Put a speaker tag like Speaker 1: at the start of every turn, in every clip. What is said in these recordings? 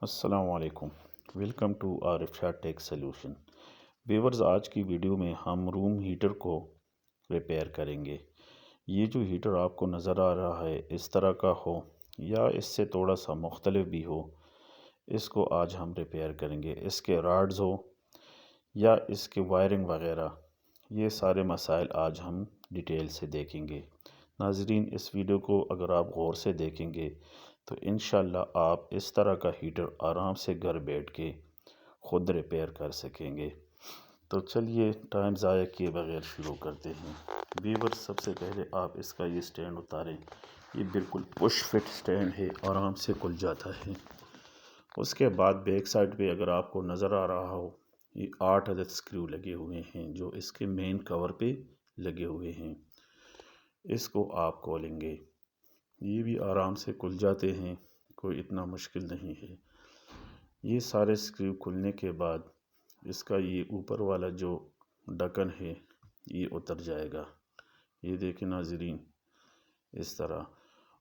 Speaker 1: السلام علیکم، welcome to Arif tech solution viewers. آج کی ویڈیو میں ہم روم ہیٹر کو ریپیئر کریں گے۔ یہ جو ہیٹر آپ کو نظر آ رہا ہے اس طرح کا ہو یا اس سے تھوڑا سا مختلف بھی ہو، اس کو آج ہم ریپیئر کریں گے۔ اس کے راڈز ہو یا اس کے وائرنگ وغیرہ، یہ سارے مسائل آج ہم ڈیٹیل سے دیکھیں گے۔ ناظرین، اس ویڈیو کو اگر آپ غور سے دیکھیں گے تو انشاءاللہ آپ اس طرح کا ہیٹر آرام سے گھر بیٹھ کے خود ریپیئر کر سکیں گے۔ تو چلیے ٹائم ضائع کیے بغیر شروع کرتے ہیں۔ ویور، سب سے پہلے آپ اس کا یہ سٹینڈ اتاریں۔ یہ بالکل پش فٹ سٹینڈ ہے، آرام سے کھل جاتا ہے۔ اس کے بعد بیک سائڈ پہ اگر آپ کو نظر آ رہا ہو، یہ 8 عدد سکریو لگے ہوئے ہیں جو اس کے مین کور پہ لگے ہوئے ہیں۔ اس کو آپ کھولیں گے، یہ بھی آرام سے کھل جاتے ہیں، کوئی اتنا مشکل نہیں ہے۔ یہ سارے سکریو کھلنے کے بعد اس کا یہ اوپر والا جو ڈھکن ہے یہ اتر جائے گا۔ یہ دیکھیں ناظرین، اس طرح،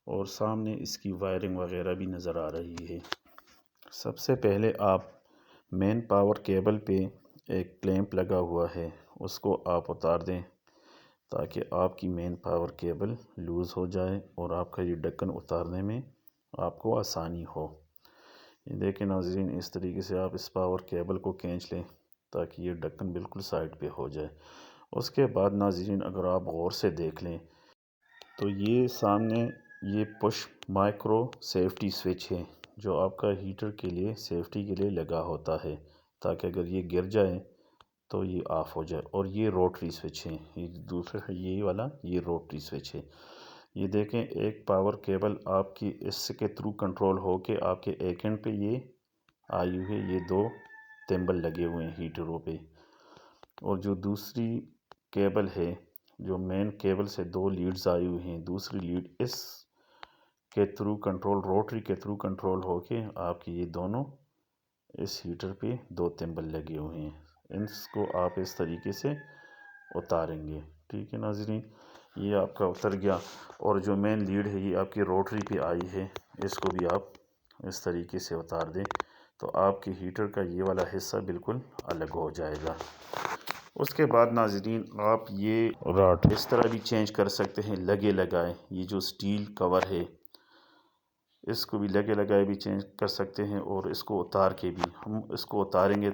Speaker 1: اور سامنے اس کی وائرنگ وغیرہ بھی نظر آ رہی ہے۔ سب سے پہلے آپ مین پاور کیبل پہ ایک کلیمپ لگا ہوا ہے، اس کو آپ اتار دیں تاکہ آپ کی مین پاور کیبل لوز ہو جائے اور آپ کا یہ ڈھکن اتارنے میں آپ کو آسانی ہو۔ یہ دیکھیں ناظرین، اس طریقے سے آپ اس پاور کیبل کو کھینچ لیں تاکہ یہ ڈھکن بالکل سائڈ پہ ہو جائے۔ اس کے بعد ناظرین، اگر آپ غور سے دیکھ لیں تو یہ سامنے یہ پش مائکرو سیفٹی سوئچ ہے جو آپ کا ہیٹر کے لیے سیفٹی کے لیے لگا ہوتا ہے، تاکہ اگر یہ گر جائے تو یہ آف ہو جائے۔ اور یہ روٹری سوئچ ہے، یہ دوسرا ہے یہی والا، یہ روٹری سوئچ ہے۔ یہ دیکھیں، ایک پاور کیبل آپ کی اس کے تھرو کنٹرول ہو کے آپ کے ایک اینڈ پہ یہ آئی ہوئی ہے، یہ 2 تمبل لگے ہوئے ہیں ہیٹروں پہ، اور جو دوسری کیبل ہے، جو مین کیبل سے 2 لیڈز آئی ہوئی ہیں، دوسری لیڈ اس کے تھرو کنٹرول، روٹری کے تھرو کنٹرول ہو کے آپ کی یہ دونوں اس ہیٹر پہ 2 تمبل لگے ہوئے ہیں۔ اس کو آپ اس طریقے سے اتاریں گے، ٹھیک ہے ناظرین۔ یہ آپ کا اتر گیا، اور جو مین لیڈ ہے یہ آپ کی روٹری پہ آئی ہے، اس کو بھی آپ اس طریقے سے اتار دیں تو آپ کے ہیٹر کا یہ والا حصہ بالکل الگ ہو جائے گا۔ اس کے بعد ناظرین، آپ یہ راڈ اس طرح بھی چینج کر سکتے ہیں، لگے لگائے۔ یہ جو سٹیل کور ہے اس کو بھی لگے لگائے بھی چینج کر سکتے ہیں، اور اس کو اتار کے بھی ہم اس کو اتاریں گے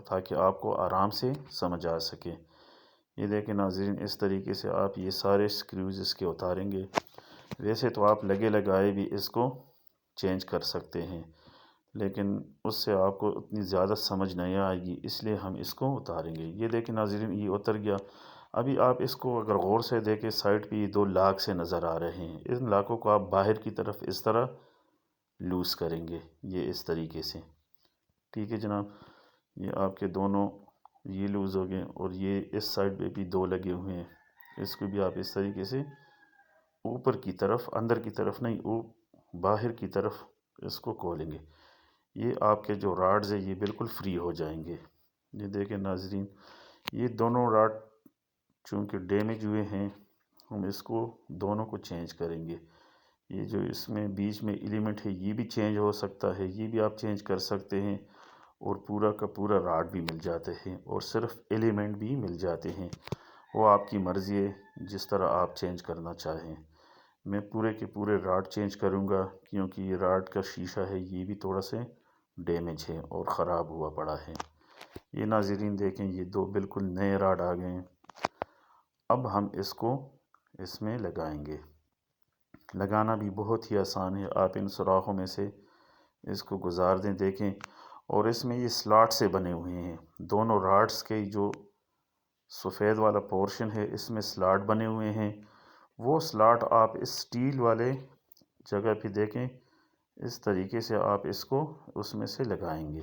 Speaker 1: تاکہ آپ کو آرام سے سمجھ آ سکے۔ یہ دیکھیں ناظرین، اس طریقے سے آپ یہ سارے سکریوز اس کے اتاریں گے۔ ویسے تو آپ لگے لگائے بھی اس کو چینج کر سکتے ہیں، لیکن اس سے آپ کو اتنی زیادہ سمجھ نہیں آئے گی، اس لیے ہم اس کو اتاریں گے۔ یہ دیکھیں ناظرین، یہ اتر گیا۔ ابھی آپ اس کو اگر غور سے دیکھیں، سائڈ پہ یہ 2 لاک سے نظر آ رہے ہیں، ان لاکوں کو آپ باہر کی طرف اس طرح لوز کریں گے، یہ اس طریقے سے، ٹھیک ہے جناب۔ یہ آپ کے دونوں یہ لوز ہو گئے، اور یہ اس سائڈ پہ بھی 2 لگے ہوئے ہیں، اس کو بھی آپ اس طریقے سے اوپر کی طرف، اندر کی طرف نہیں، باہر کی طرف اس کو کھولیں گے۔ یہ آپ کے جو راڈز ہیں یہ بالکل فری ہو جائیں گے۔ یہ دیکھیں ناظرین، یہ دونوں راڈ چونکہ ڈیمیج ہوئے ہیں، ہم اس کو دونوں کو چینج کریں گے۔ یہ جو اس میں بیچ میں ایلیمنٹ ہے یہ بھی چینج ہو سکتا ہے، یہ بھی آپ چینج کر سکتے ہیں، اور پورا کا پورا راڈ بھی مل جاتے ہیں، اور صرف ایلیمنٹ بھی مل جاتے ہیں۔ وہ آپ کی مرضی ہے جس طرح آپ چینج کرنا چاہیں۔ میں پورے کے پورے راڈ چینج کروں گا، کیونکہ یہ راڈ کا شیشہ ہے یہ بھی تھوڑا سے ڈیمیج ہے اور خراب ہوا پڑا ہے۔ یہ ناظرین دیکھیں، یہ 2 بالکل نئے راڈ آ گئے ہیں۔ اب ہم اس کو اس میں لگائیں گے۔ لگانا بھی بہت ہی آسان ہے، آپ ان سوراخوں میں سے اس کو گزار دیں، دیکھیں، اور اس میں یہ سلاٹ سے بنے ہوئے ہیں۔ دونوں راڈز کے جو سفید والا پورشن ہے اس میں سلاٹ بنے ہوئے ہیں، وہ سلاٹ آپ اس سٹیل والے جگہ پہ دیکھیں، اس طریقے سے آپ اس کو اس میں سے لگائیں گے،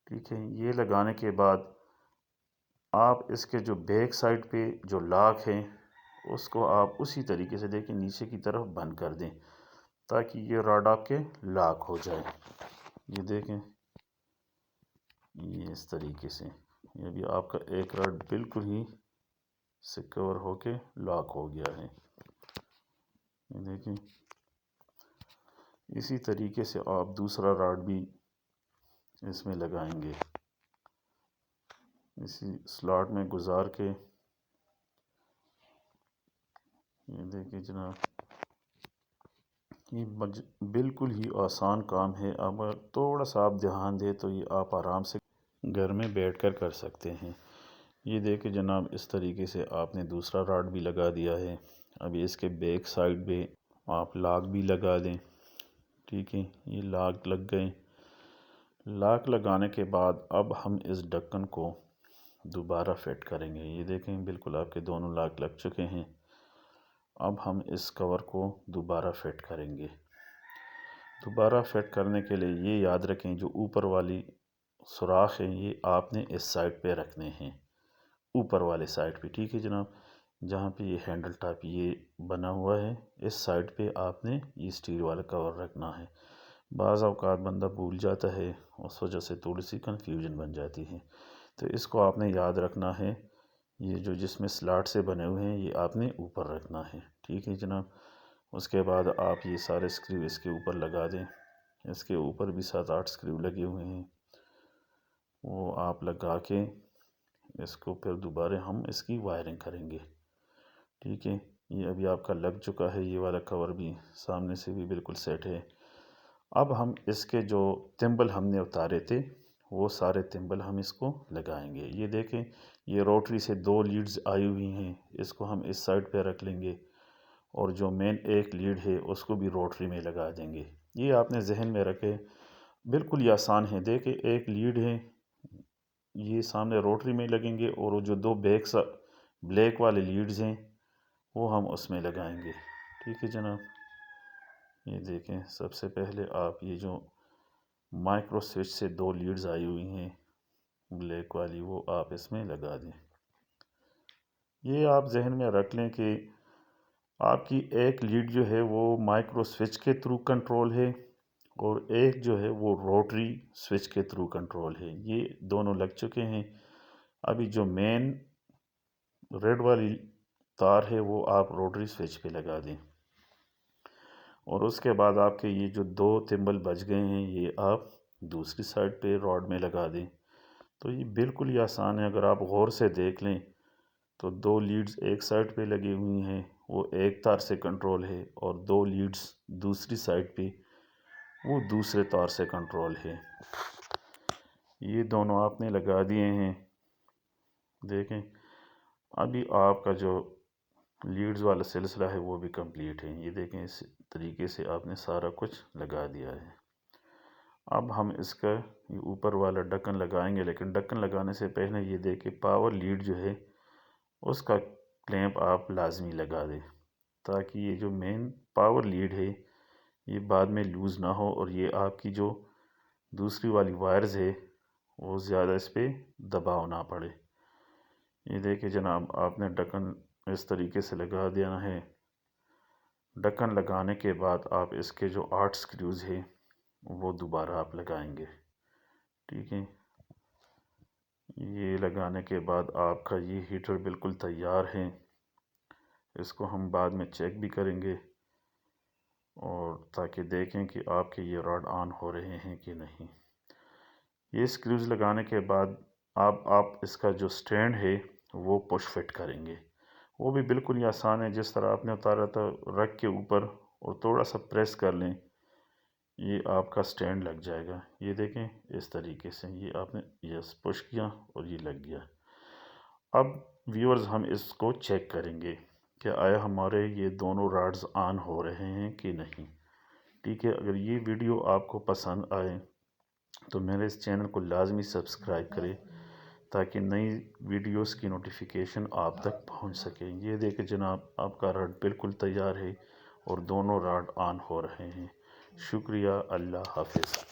Speaker 1: ٹھیک ہے۔ یہ لگانے کے بعد آپ اس کے جو بیک سائڈ پہ جو لاک ہیں اس کو آپ اسی طریقے سے دیکھیں نیچے کی طرف بند کر دیں تاکہ یہ راڈ آپ کے لاک ہو جائے۔ یہ دیکھیں، یہ اس طریقے سے، یہ بھی آپ کا ایک راڈ بالکل ہی سیکور ہو کے لاک ہو گیا ہے۔ یہ دیکھیں، اسی طریقے سے آپ دوسرا راڈ بھی اس میں لگائیں گے، اسی سلاٹ میں گزار کے۔ یہ دیکھیں جناب، یہ بالکل ہی آسان کام ہے، اگر تھوڑا سا آپ دھیان دیں تو یہ آپ آرام سے گھر میں بیٹھ کر کر سکتے ہیں۔ یہ دیکھیں جناب، اس طریقے سے آپ نے دوسرا راڈ بھی لگا دیا ہے۔ ابھی اس کے بیک سائڈ پہ آپ لاک بھی لگا دیں، ٹھیک ہے۔ یہ لاک لگ گئے۔ لاک لگانے کے بعد اب ہم اس ڈھکن کو دوبارہ فٹ کریں گے۔ یہ دیکھیں بالکل آپ کے دونوں لاک لگ چکے ہیں۔ اب ہم اس کور کو دوبارہ فٹ کریں گے۔ دوبارہ فٹ کرنے کے لیے یہ یاد رکھیں، جو اوپر والی سوراخ ہیں یہ آپ نے اس سائڈ پہ رکھنے ہیں، اوپر والے سائڈ پہ، ٹھیک ہے جناب۔ جہاں پہ یہ ہینڈل ٹاپ یہ بنا ہوا ہے، اس سائڈ پہ آپ نے یہ اسٹیل والا کور رکھنا ہے۔ بعض اوقات بندہ بھول جاتا ہے، اس وجہ سے تھوڑی سی کنفیوژن بن جاتی ہے، تو اس کو آپ نے یاد رکھنا ہے۔ یہ جو جس میں سلاٹ سے بنے ہوئے ہیں یہ آپ نے اوپر رکھنا ہے، ٹھیک ہے جناب۔ اس کے بعد آپ یہ سارے سکریو اس کے اوپر لگا دیں۔ اس کے اوپر بھی 7-8 سکریو لگے ہوئے ہیں، وہ آپ لگا کے اس کو پھر دوبارہ ہم اس کی وائرنگ کریں گے، ٹھیک ہے۔ یہ ابھی آپ کا لگ چکا ہے، یہ والا کور بھی سامنے سے بھی بالکل سیٹ ہے۔ اب ہم اس کے جو تمبل ہم نے اتارے تھے وہ سارے تمبل ہم اس کو لگائیں گے۔ یہ دیکھیں، یہ روٹری سے 2 لیڈز آئی ہوئی ہیں، اس کو ہم اس سائڈ پہ رکھ لیں گے، اور جو مین ایک لیڈ ہے اس کو بھی روٹری میں لگا دیں گے۔ یہ آپ نے ذہن میں رکھے، بالکل ہی آسان ہے۔ دیکھیں ایک لیڈ ہے، یہ سامنے روٹری میں لگیں گے، اور وہ جو 2 بلیک والے لیڈز ہیں وہ ہم اس میں لگائیں گے، ٹھیک ہے جناب۔ یہ دیکھیں، سب سے پہلے آپ یہ جو مائکرو سوئچ سے 2 لیڈز آئی ہوئی ہیں بلیک والی، وہ آپ اس میں لگا دیں۔ یہ آپ ذہن میں رکھ لیں کہ آپ کی ایک لیڈ جو ہے وہ مائکرو سوئچ کے تھرو کنٹرول ہے، اور ایک جو ہے وہ روٹری سوئچ کے تھرو کنٹرول ہے۔ یہ دونوں لگ چکے ہیں۔ ابھی جو مین ریڈ والی تار ہے وہ آپ روٹری سوئچ پہ لگا دیں، اور اس کے بعد آپ کے یہ جو 2 تمبل بچ گئے ہیں یہ آپ دوسری سائڈ پہ راڈ میں لگا دیں۔ تو یہ بالکل ہی آسان ہے، اگر آپ غور سے دیکھ لیں تو 2 لیڈز ایک سائڈ پہ لگی ہوئی ہیں، وہ ایک تار سے کنٹرول ہے، اور 2 لیڈز دوسری سائڈ پہ وہ دوسرے تار سے کنٹرول ہے۔ یہ دونوں آپ نے لگا دیے ہیں۔ دیکھیں ابھی آپ کا جو لیڈز والا سلسلہ ہے وہ بھی کمپلیٹ ہے۔ یہ دیکھیں اس طریقے سے آپ نے سارا کچھ لگا دیا ہے۔ اب ہم اس کا یہ اوپر والا ڈھکن لگائیں گے، لیکن ڈھکن لگانے سے پہلے یہ دیکھیں پاور لیڈ جو ہے اس کا کلیمپ آپ لازمی لگا دیں، تاکہ یہ جو مین پاور لیڈ ہے یہ بعد میں لوز نہ ہو، اور یہ آپ کی جو دوسری والی وائرز ہے وہ زیادہ اس پہ دباؤ نہ پڑے۔ یہ دیکھیں جناب، آپ نے ڈھکن اس طریقے سے لگا دینا ہے۔ ڈھکن لگانے کے بعد آپ اس کے جو 8 سکریوز ہیں وہ دوبارہ آپ لگائیں گے، ٹھیک ہے۔ یہ لگانے کے بعد آپ کا یہ ہیٹر بالکل تیار ہے۔ اس کو ہم بعد میں چیک بھی کریں گے، اور تاکہ دیکھیں کہ آپ کے یہ راڈ آن ہو رہے ہیں کہ نہیں۔ یہ سکریوز لگانے کے بعد آپ اس کا جو سٹینڈ ہے وہ پش فٹ کریں گے۔ وہ بھی بالکل ہی آسان ہے، جس طرح آپ نے اتارا تھا، رکھ کے اوپر اور تھوڑا سا پریس کر لیں، یہ آپ کا سٹینڈ لگ جائے گا۔ یہ دیکھیں اس طریقے سے یہ آپ نے یس پش کیا اور یہ لگ گیا۔ اب ویورز ہم اس کو چیک کریں گے کہ آیا ہمارے یہ دونوں راڈز آن ہو رہے ہیں کہ نہیں، ٹھیک ہے۔ اگر یہ ویڈیو آپ کو پسند آئے تو میرے اس چینل کو لازمی سبسکرائب کریں، تاکہ نئی ویڈیوز کی نوٹیفیکیشن آپ تک پہنچ سکے۔ یہ دیکھیں جناب، آپ کا راڈ بالکل تیار ہے اور دونوں راڈ آن ہو رہے ہیں۔ شکریہ، اللہ حافظ۔